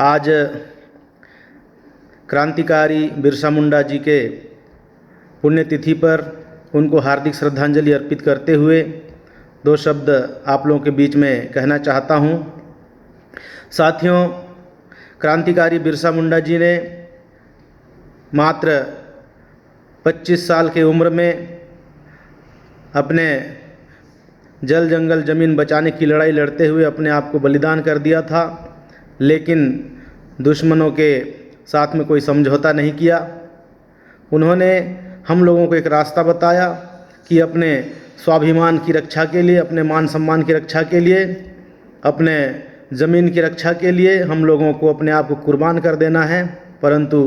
आज क्रांतिकारी बिरसा मुंडा जी के पुण्यतिथि पर उनको हार्दिक श्रद्धांजलि अर्पित करते हुए दो शब्द आप लोगों के बीच में कहना चाहता हूँ। साथियों, क्रांतिकारी बिरसा मुंडा जी ने मात्र 25 साल की उम्र में अपने जल जंगल ज़मीन बचाने की लड़ाई लड़ते हुए अपने आप को बलिदान कर दिया था, लेकिन दुश्मनों के साथ में कोई समझौता नहीं किया। उन्होंने हम लोगों को एक रास्ता बताया कि अपने स्वाभिमान की रक्षा के लिए, अपने मान सम्मान की रक्षा के लिए, अपने ज़मीन की रक्षा के लिए हम लोगों को अपने आप को कुर्बान कर देना है, परंतु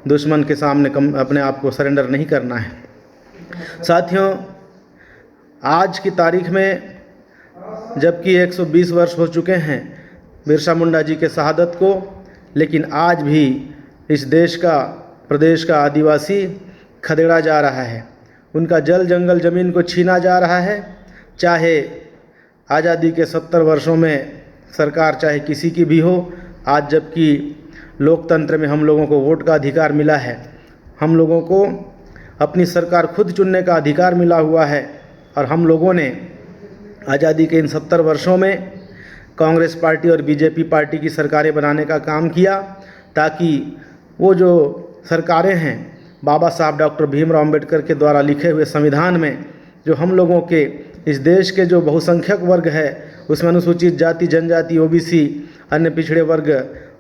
दुश्मन के सामने अपने आप को सरेंडर नहीं करना है। साथियों, आज की तारीख में जबकि 120 वर्ष हो चुके हैं बिरसा मुंडा जी के शहादत को, लेकिन आज भी इस देश का, प्रदेश का आदिवासी खदेड़ा जा रहा है। उनका जल जंगल ज़मीन को छीना जा रहा है। चाहे आज़ादी के 70 वर्षों में सरकार चाहे किसी की भी हो, आज जबकि लोकतंत्र में हम लोगों को वोट का अधिकार मिला है, हम लोगों को अपनी सरकार खुद चुनने का अधिकार मिला हुआ है, और हम लोगों ने आज़ादी के इन 70 वर्षों में कांग्रेस पार्टी और बीजेपी पार्टी की सरकारें बनाने का काम किया, ताकि वो जो सरकारें हैं बाबा साहब डॉक्टर भीमराव अंबेडकर के द्वारा लिखे हुए संविधान में जो हम लोगों के इस देश के जो बहुसंख्यक वर्ग है, उसमें अनुसूचित जाति, जनजाति, ओबीसी, अन्य पिछड़े वर्ग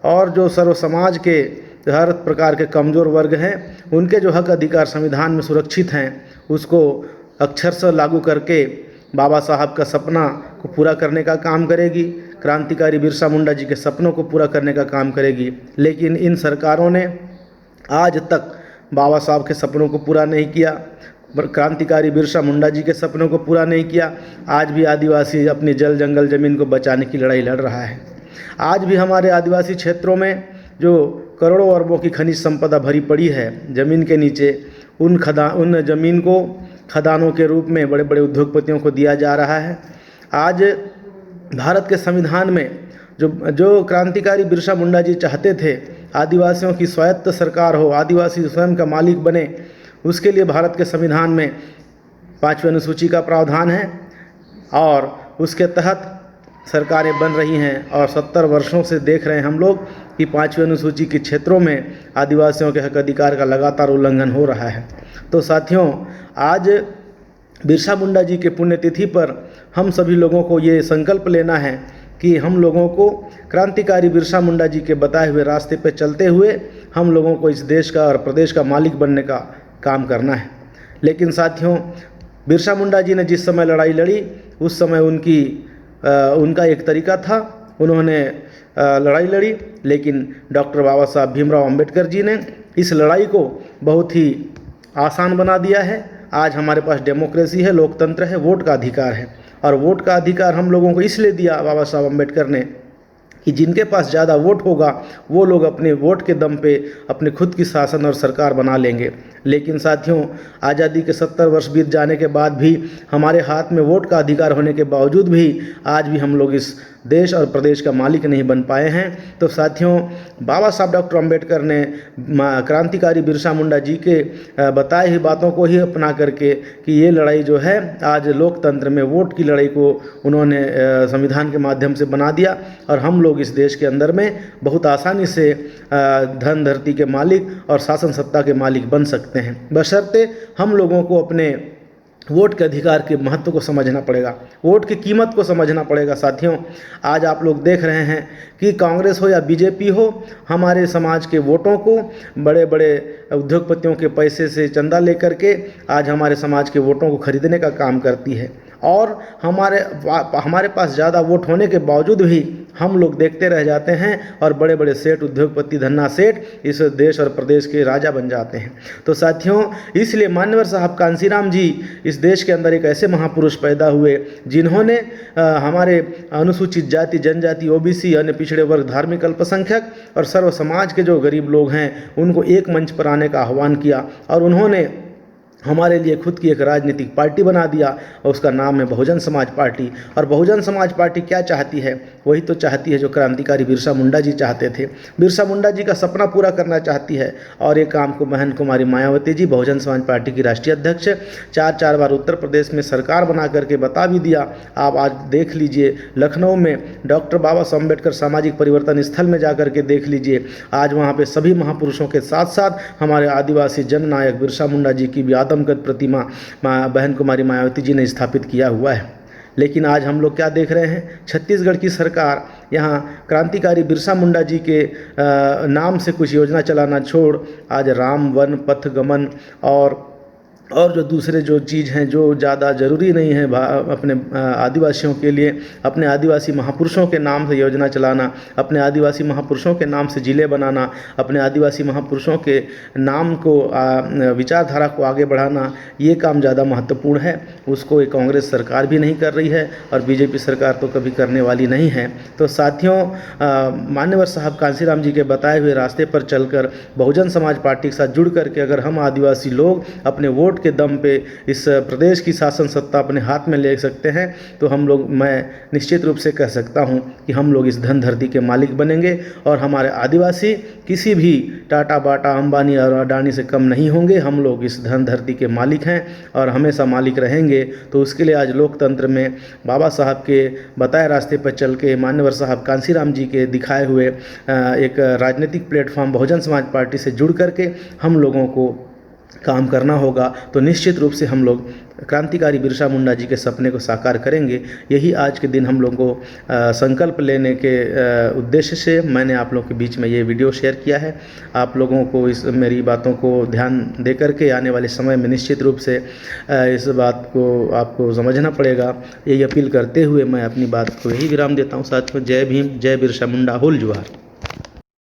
और जो सर्व समाज के हर प्रकार के कमज़ोर वर्ग हैं, उनके जो हक अधिकार संविधान में सुरक्षित हैं, उसको अक्षरशः लागू करके बाबा साहब का सपना को पूरा करने का काम करेगी। क्रांतिकारी बिरसा मुंडा जी के सपनों को पूरा करने का काम करेगी। लेकिन इन सरकारों ने आज तक बाबा साहब के सपनों को पूरा नहीं किया, क्रांतिकारी बिरसा मुंडा जी के सपनों को पूरा नहीं किया। आज भी आदिवासी अपनी जल जंगल ज़मीन को बचाने की लड़ाई लड़ रहा है। आज भी हमारे आदिवासी क्षेत्रों में जो करोड़ों अरबों की खनिज संपदा भरी पड़ी है ज़मीन के नीचे, उन ज़मीन को खदानों के रूप में बड़े बड़े उद्योगपतियों को दिया जा रहा है। आज भारत के संविधान में जो क्रांतिकारी बिरसा मुंडा जी चाहते थे आदिवासियों की स्वायत्त सरकार हो, आदिवासी स्वयं का मालिक बने, उसके लिए भारत के संविधान में 5वीं अनुसूची का प्रावधान है और उसके तहत सरकारें बन रही हैं। और 70 वर्षों से देख रहे हैं हम लोग कि 5वीं अनुसूची के क्षेत्रों में आदिवासियों के हक अधिकार का लगातार उल्लंघन हो रहा है। तो साथियों, आज बिरसा मुंडा जी के पुण्यतिथि पर हम सभी लोगों को ये संकल्प लेना है कि हम लोगों को क्रांतिकारी बिरसा मुंडा जी के बताए हुए रास्ते पर चलते हुए हम लोगों को इस देश का और प्रदेश का मालिक बनने का काम करना है। लेकिन साथियों, बिरसा मुंडा जी ने जिस समय लड़ाई लड़ी, उस समय उनका एक तरीका था, उन्होंने लड़ाई लड़ी, लेकिन डॉक्टर बाबा साहब भीमराव अंबेडकर जी ने इस लड़ाई को बहुत ही आसान बना दिया है। आज हमारे पास डेमोक्रेसी है, लोकतंत्र है, वोट का अधिकार है, और वोट का अधिकार हम लोगों को इसलिए दिया बाबा साहब अंबेडकर ने कि जिनके पास ज़्यादा वोट होगा वो लोग अपने वोट के दम पे अपने खुद की शासन और सरकार बना लेंगे। लेकिन साथियों, आज़ादी के 70 वर्ष बीत जाने के बाद भी हमारे हाथ में वोट का अधिकार होने के बावजूद भी आज भी हम लोग इस देश और प्रदेश का मालिक नहीं बन पाए हैं। तो साथियों, बाबा साहब डॉक्टर अंबेडकर ने क्रांतिकारी बिरसा मुंडा जी के बताई हुई बातों को ही अपना करके कि ये लड़ाई जो है आज लोकतंत्र में वोट की लड़ाई को उन्होंने संविधान के माध्यम से बना दिया, और हम लोग इस देश के अंदर में बहुत आसानी से धन धरती के मालिक और शासन सत्ता के मालिक बन सकते हैं, बशर्ते हम लोगों को अपने वोट के अधिकार के महत्व को समझना पड़ेगा, वोट की कीमत को समझना पड़ेगा। साथियों, आज आप लोग देख रहे हैं कि कांग्रेस हो या बीजेपी हो, हमारे समाज के वोटों को बड़े बड़े उद्योगपतियों के पैसे से चंदा लेकर के आज हमारे समाज के वोटों को खरीदने का काम करती है। और हमारे पास ज़्यादा वोट होने के बावजूद भी हम लोग देखते रह जाते हैं और बड़े बड़े सेठ, उद्योगपति, धन्ना सेठ इस देश और प्रदेश के राजा बन जाते हैं। तो साथियों, इसलिए मान्यवर साहब कांसीराम जी इस देश के अंदर एक ऐसे महापुरुष पैदा हुए जिन्होंने हमारे अनुसूचित जाति, जनजाति, ओबीसी, अन्य पिछड़े वर्ग, धार्मिक अल्पसंख्यक और सर्व समाज के जो गरीब लोग हैं उनको एक मंच पर आने का आह्वान किया, और उन्होंने हमारे लिए खुद की एक राजनीतिक पार्टी बना दिया और उसका नाम है बहुजन समाज पार्टी। और बहुजन समाज पार्टी क्या चाहती है? वही तो चाहती है जो क्रांतिकारी बिरसा मुंडा जी चाहते थे। बिरसा मुंडा जी का सपना पूरा करना चाहती है। और ये काम को बहन कुमारी मायावती जी, बहुजन समाज पार्टी की राष्ट्रीय अध्यक्ष, चार बार उत्तर प्रदेश में सरकार बना करके बता भी दिया। आप आज देख लीजिए, लखनऊ में डॉक्टर बाबा साहब अम्बेडकर सामाजिक परिवर्तन स्थल में जाकर के देख लीजिए, आज वहाँ पे सभी महापुरुषों के साथ साथ हमारे आदिवासी जननायक बिरसा मुंडा जी की भी आदमकद प्रतिमा बहन कुमारी मायावती जी ने स्थापित किया हुआ है। लेकिन आज हम लोग क्या देख रहे हैं? छत्तीसगढ़ की सरकार यहाँ क्रांतिकारी बिरसा मुंडा जी के नाम से कुछ योजना चलाना छोड़ आज राम वन पथ गमन और जो दूसरे जो चीज़ हैं जो ज़्यादा ज़रूरी नहीं है अपने आदिवासियों के लिए, अपने आदिवासी महापुरुषों के नाम से योजना चलाना, अपने आदिवासी महापुरुषों के नाम से ज़िले बनाना, अपने आदिवासी महापुरुषों के नाम को विचारधारा को आगे बढ़ाना, ये काम ज़्यादा महत्वपूर्ण है। उसको एक कांग्रेस सरकार भी नहीं कर रही है और बीजेपी सरकार तो कभी करने वाली नहीं है। तो साथियों, मान्यवर साहब कांसीराम जी के बताए हुए रास्ते पर चलकर बहुजन समाज पार्टी के साथ जुड़ करके अगर हम आदिवासी लोग अपने वोट के दम पे इस प्रदेश की शासन सत्ता अपने हाथ में ले सकते हैं तो मैं निश्चित रूप से कह सकता हूं कि हम लोग इस धन धरती के मालिक बनेंगे और हमारे आदिवासी किसी भी टाटा बाटा अंबानी और अडानी से कम नहीं होंगे। हम लोग इस धन धरती के मालिक हैं और हमेशा मालिक रहेंगे। तो उसके लिए आज लोकतंत्र में बाबा साहब के बताए रास्ते पर चल के मान्यवर साहब कांसीराम जी के दिखाए हुए एक राजनीतिक प्लेटफॉर्म बहुजन समाज पार्टी से जुड़ करके हम लोगों को काम करना होगा। तो निश्चित रूप से हम लोग क्रांतिकारी बिरसा मुंडा जी के सपने को साकार करेंगे। यही आज के दिन हम लोगों को संकल्प लेने के उद्देश्य से मैंने आप लोगों के बीच में ये वीडियो शेयर किया है। आप लोगों को इस मेरी बातों को ध्यान दे करके आने वाले समय में निश्चित रूप से इस बात को आपको समझना पड़ेगा। यही अपील करते हुए मैं अपनी बात को यही विराम देता हूँ। साथियों, जय भीम, जय बिरसा मुंडा, होल जुहार।